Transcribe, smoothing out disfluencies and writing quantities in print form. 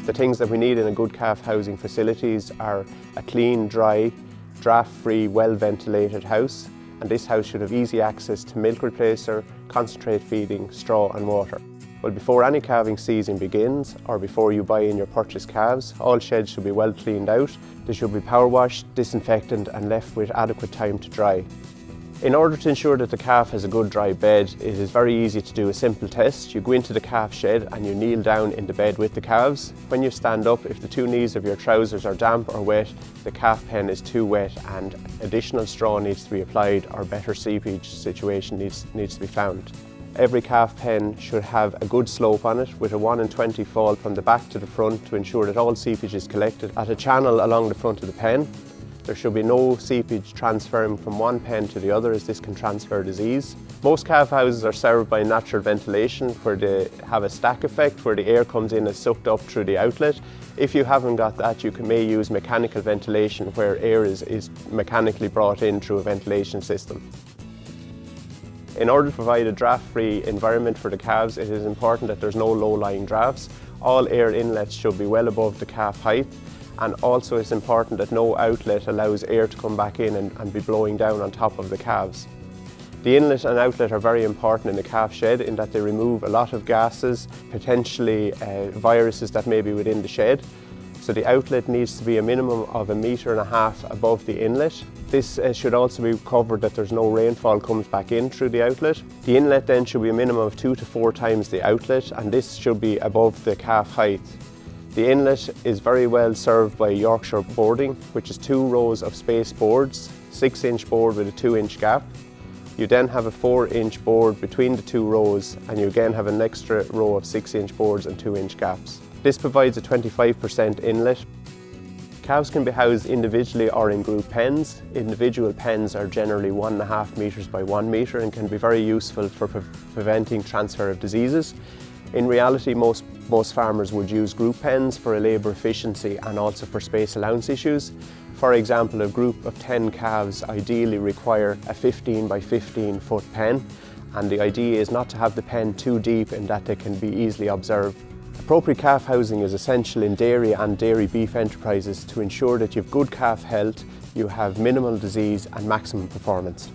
The things that we need in a good calf housing facilities are a clean, dry, draft-free, well-ventilated house, and this house should have easy access to milk replacer, concentrate feeding, straw and water. Well, before any calving season begins, or before you buy in your purchased calves, all sheds should be well cleaned out. They should be power washed, disinfected and left with adequate time to dry. In order to ensure that the calf has a good dry bed, it is very easy to do a simple test. You go into the calf shed and you kneel down in the bed with the calves. When you stand up, if the two knees of your trousers are damp or wet, the calf pen is too wet and additional straw needs to be applied, or better seepage situation needs to be found. Every calf pen should have a good slope on it with a 1 in 20 fall from the back to the front to ensure that all seepage is collected at a channel along the front of the pen. There should be no seepage transferring from one pen to the other, as this can transfer disease. Most calf houses are served by natural ventilation, where they have a stack effect where the air comes in and is sucked up through the outlet. If you haven't got that, you may use mechanical ventilation, where air is mechanically brought in through a ventilation system. In order to provide a draft-free environment for the calves, it is important that there's no low-lying drafts. All air inlets should be well above the calf height, and also it's important that no outlet allows air to come back in and be blowing down on top of the calves. The inlet and outlet are very important in the calf shed in that they remove a lot of gases, potentially viruses that may be within the shed. So the outlet needs to be a minimum of 1.5 meters above the inlet. This should also be covered that there's no rainfall comes back in through the outlet. The inlet then should be a minimum of 2 to 4 times the outlet, and this should be above the calf height. The inlet is very well served by Yorkshire boarding, which is 2 rows of space boards, 6-inch board with a 2-inch gap. You then have a 4-inch board between the 2 rows, and you again have an extra row of 6-inch boards and 2-inch gaps. This provides a 25% inlet. Calves can be housed individually or in group pens. Individual pens are generally 1.5 meters by 1 meter and can be very useful for preventing transfer of diseases. In reality, most farmers would use group pens for a labour efficiency and also for space allowance issues. For example, a group of 10 calves ideally require a 15 by 15 foot pen, and the idea is not to have the pen too deep in that they can be easily observed. Appropriate calf housing is essential in dairy and dairy beef enterprises to ensure that you have good calf health, you have minimal disease and maximum performance.